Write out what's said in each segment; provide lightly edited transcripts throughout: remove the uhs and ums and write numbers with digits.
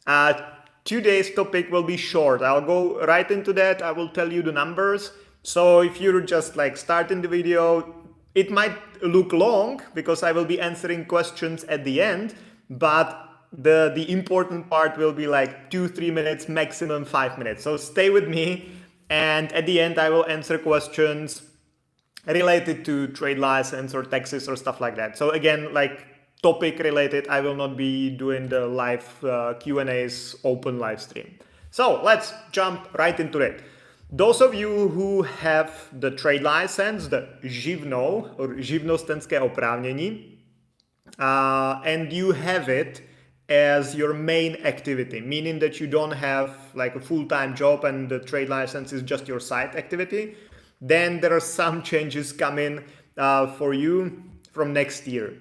Uh, Today's topic will be short. I'll go right into that. I will tell you the numbers. So if you're just like starting the video, it might look long because I will be answering questions at the end, but the important part will be like 2-3 minutes, maximum 5 minutes. So stay with me, and at the end I will answer questions related to trade license or taxes or stuff like that. So again, like topic related, I will not be doing the live Q&As open live stream. So let's jump right into it. Those of you who have the trade license, the Zivno or živnostenské oprávnění, and you have it as your main activity, meaning that you don't have like a full-time job and the trade license is just your side activity, then there are some changes coming for you from next year.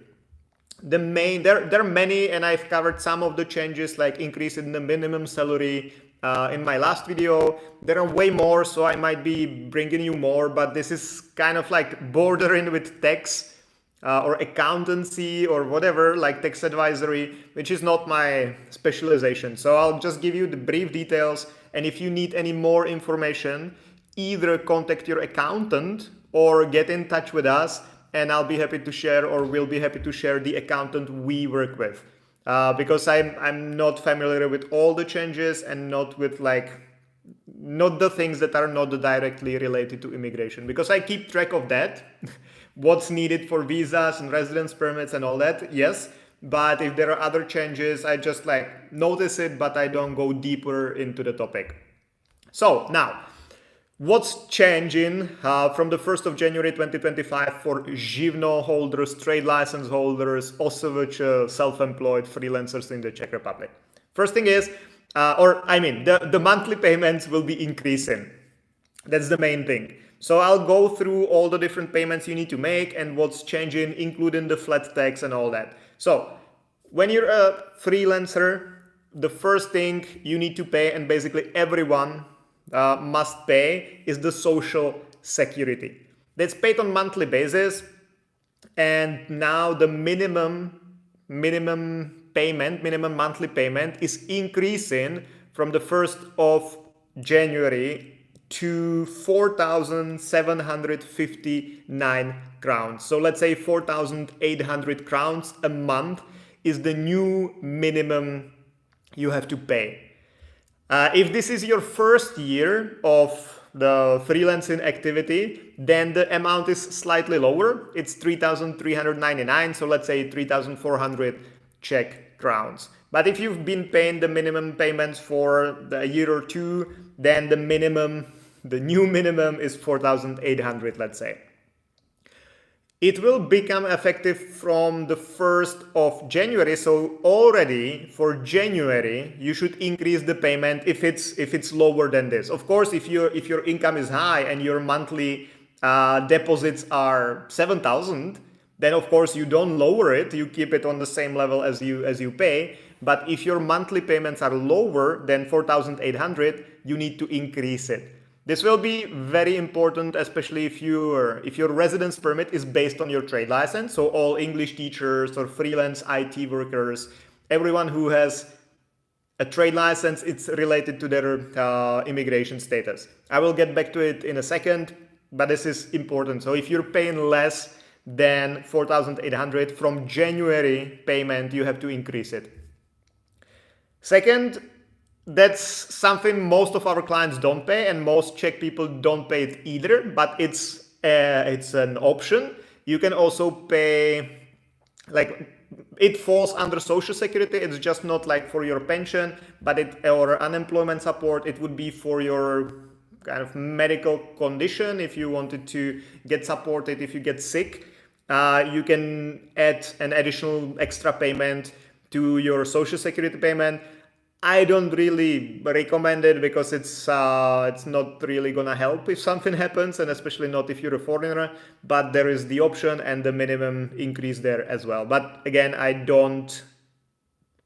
There are many, and I've covered some of the changes, like increase in the minimum salary in my last video. There are way more, so I might be bringing you more, but this is kind of like bordering with tax or accountancy or whatever, like tax advisory, which is not my specialization. So I'll just give you the brief details, and if you need any more information, either contact your accountant or get in touch with us, and I'll be happy to share, or we'll be happy to share the accountant we work with. Because I'm not familiar with all the changes and not the things that are not directly related to immigration, because I keep track of that, what's needed for visas and residence permits and all that, yes. But if there are other changes, I just like notice it, but I don't go deeper into the topic. So now, what's changing from the 1st of January 2025 for Zivno holders, trade license holders, OSVČ, self-employed freelancers in the Czech Republic? First thing is, the monthly payments will be increasing. That's the main thing. So I'll go through all the different payments you need to make and what's changing, including the flat tax and all that. So when you're a freelancer, the first thing you need to pay, and basically everyone must pay, is the social security. That's paid on monthly basis, and now the minimum monthly payment is increasing from the 1st of January to 4,759 crowns. So let's say 4,800 crowns a month is the new minimum you have to pay. If this is your first year of the freelancing activity, then the amount is slightly lower. It's 3,399, so let's say 3,400 Czech crowns. But if you've been paying the minimum payments for a year or two, then the new minimum is 4,800, let's say. It will become effective from the 1st of January, so already for January you should increase the payment if it's lower than this. Of course, if your income is high and your monthly deposits are 7,000, then of course you don't lower it, you keep it on the same level as you pay. But if your monthly payments are lower than 4,800, you need to increase it. This will be very important, especially if your residence permit is based on your trade license. So all English teachers or freelance IT workers, everyone who has a trade license, it's related to their immigration status. I will get back to it in a second, but this is important. So if you're paying less than 4,800 from January payment, you have to increase it. Second, that's something most of our clients don't pay, and most Czech people don't pay it either, but it's an option. You can also pay, like, it falls under social security. It's just not like for your pension, but or unemployment support. It would be for your kind of medical condition. If you wanted to get supported, if you get sick, you can add an additional extra payment to your social security payment. I don't really recommend it because it's not really gonna help if something happens, and especially not if you're a foreigner, but there is the option and the minimum increase there as well. But again, I don't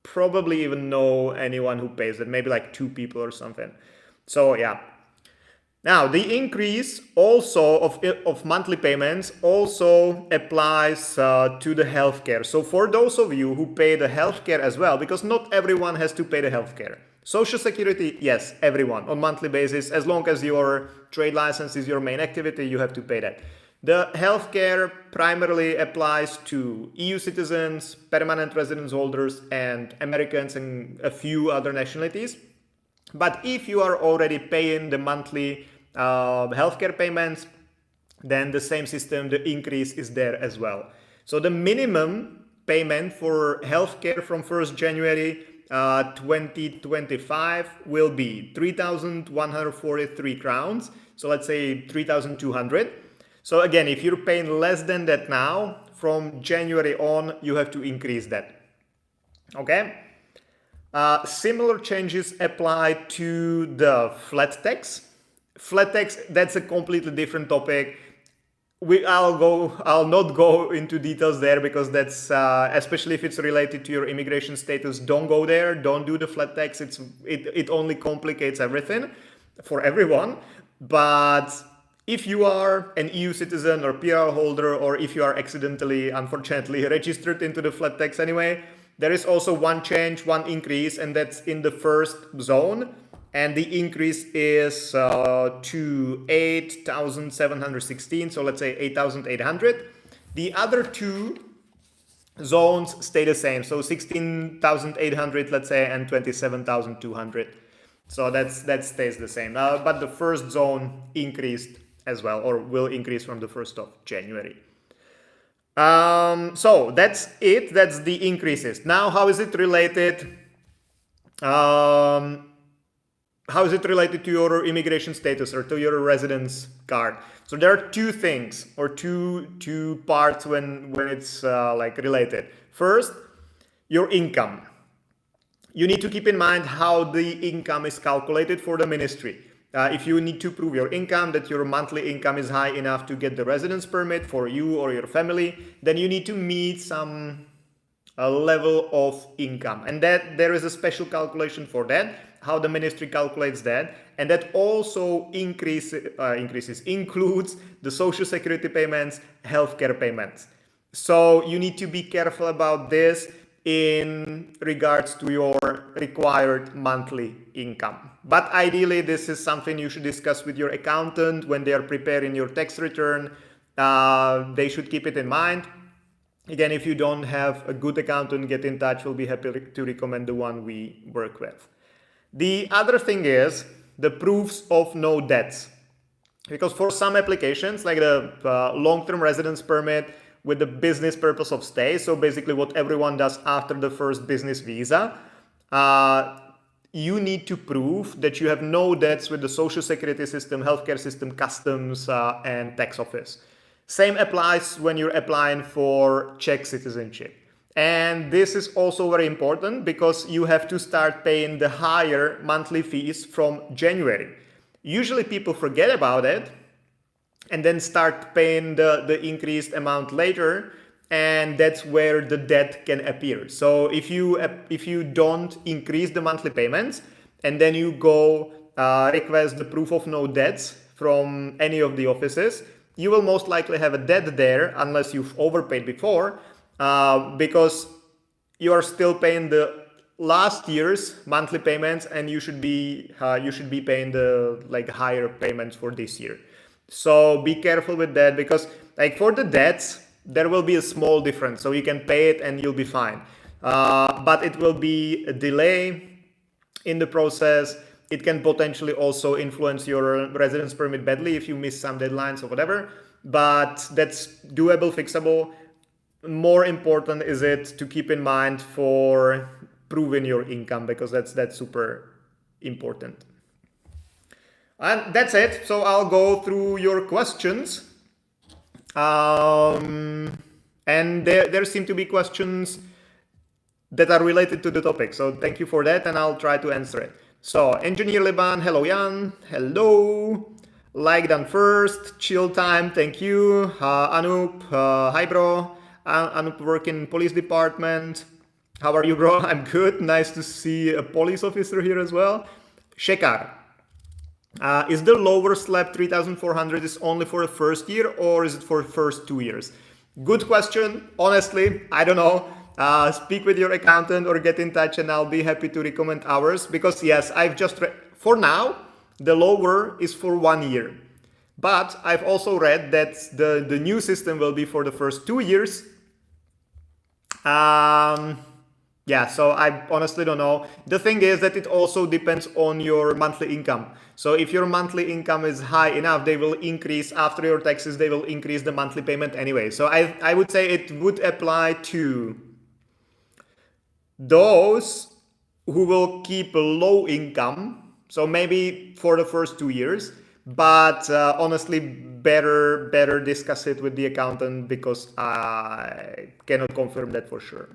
probably even know anyone who pays it, maybe like 2 people or something. So yeah. Now, the increase also of monthly payments also applies to the healthcare. So for those of you who pay the healthcare as well, because not everyone has to pay the healthcare. Social Security, yes, everyone on monthly basis, as long as your trade license is your main activity, you have to pay that. The healthcare primarily applies to EU citizens, permanent residence holders, and Americans and a few other nationalities. But if you are already paying the monthly healthcare payments, then the same system, the increase is there as well. So the minimum payment for healthcare from 1st January 2025 will be 3,143 crowns. So let's say 3,200. So again, if you're paying less than that now, from January on, you have to increase that. Okay? Similar changes apply to the flat tax. Flat tax, that's a completely different topic. I'll not go into details there because that's, especially if it's related to your immigration status, don't go there, don't do the flat tax. It only complicates everything for everyone. But if you are an EU citizen or PR holder, or if you are accidentally, unfortunately, registered into the flat tax anyway, there is also one change, one increase, and that's in the first zone. And the increase is to 8,716, so let's say 8,800. The other two zones stay the same, so 16,800, let's say, and 27,200. So that stays the same. But the first zone increased as well, or will increase from the 1st of January. So that's it. That's the increases. Now, how is it related? How is it related to your immigration status or to your residence card? So there are two things, or two parts when it's like related. First, your income. You need to keep in mind how the income is calculated for the ministry. If you need to prove your income, that your monthly income is high enough to get the residence permit for you or your family, then you need to meet some level of income, and that there is a special calculation for that, how the ministry calculates that, and that also includes the social security payments, healthcare payments. So you need to be careful about this in regards to your required monthly income. But ideally, this is something you should discuss with your accountant when they are preparing your tax return. They should keep it in mind. Again, if you don't have a good accountant, get in touch. We'll be happy to recommend the one we work with. The other thing is the proofs of no debts. Because for some applications, like the long-term residence permit with the business purpose of stay, so basically what everyone does after the first business visa, you need to prove that you have no debts with the social security system, healthcare system, customs, and tax office. Same applies when you're applying for Czech citizenship. And this is also very important because you have to start paying the higher monthly fees from January. Usually people forget about it and then start paying the increased amount later, and that's where the debt can appear. So if you don't increase the monthly payments and then you go request the proof of no debts from any of the offices, you will most likely have a debt there unless you've overpaid before, because you are still paying the last year's monthly payments, and you should be paying the higher payments for this year. So be careful with that, because for the debts there will be a small difference, so you can pay it and you'll be fine. But it will be a delay in the process. It can potentially also influence your residence permit badly if you miss some deadlines or whatever, but that's doable, fixable. More important is it to keep in mind for proving your income, because that's super important. And that's it. So I'll go through your questions. And there seem to be questions that are related to the topic. So thank you for that, and I'll try to answer it. So Engineer Liban, hello Jan, hello. Like done first, chill time, thank you. Anup, hi bro. Anup work in police department. How are you, bro? I'm good. Nice to see a police officer here as well. Shekar. Is the lower slab 3,400 is only for the first year or is it for the first 2 years? Good question. Honestly, I don't know. Speak with your accountant or get in touch and I'll be happy to recommend ours because yes, I've just read, for now, the lower is for 1 year. But I've also read that the new system will be for the first 2 years. Yeah, so I honestly don't know. The thing is that it also depends on your monthly income. So if your monthly income is high enough, they will increase after your taxes, they will increase the monthly payment anyway. So I would say it would apply to those who will keep a low income. So maybe for the first 2 years, but honestly, better discuss it with the accountant because I cannot confirm that for sure.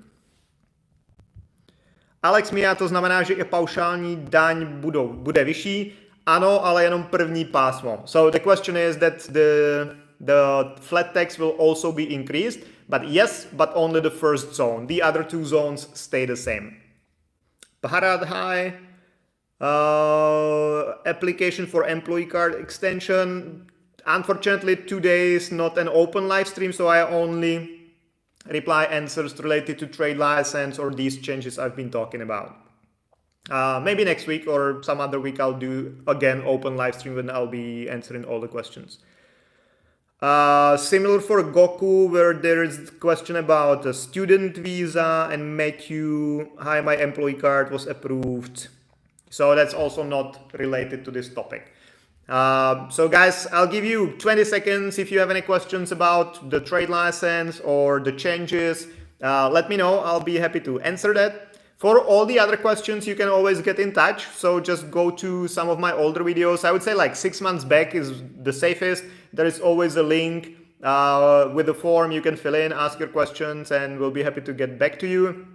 Alex Mia, to znamená, že i paušální daň bude vyšší. Ano, ale jenom první pásmo. So the question is that the flat tax will also be increased, but yes, but only the first zone. The other two zones stay the same. Bharat, hi. Application for employee card extension. Unfortunately, today is not an open live stream, so I only reply answers related to trade license or these changes I've been talking about. Maybe next week or some other week I'll do again open live stream when I'll be answering all the questions. Similar for Goku, where there is a question about a student visa and Matthew, hi, my employee card was approved. So that's also not related to this topic. So guys, I'll give you 20 seconds if you have any questions about the trade license or the changes. Let me know, I'll be happy to answer that. For all the other questions, you can always get in touch. So just go to some of my older videos. I would say like 6 months back is the safest. There is always a link with the form you can fill in, ask your questions, and we'll be happy to get back to you.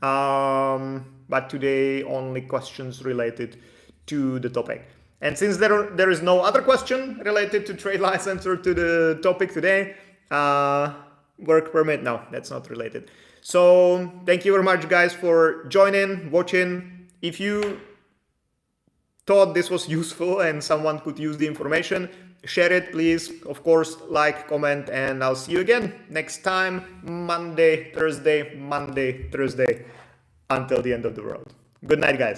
But today only questions related to the topic. And since there is no other question related to trade license or to the topic today, work permit, no, that's not related. So thank you very much guys for joining, watching. If you thought this was useful and someone could use the information, share it please. Of course, like, comment, and I'll see you again next time, Monday, Thursday, until the end of the world. Good night guys.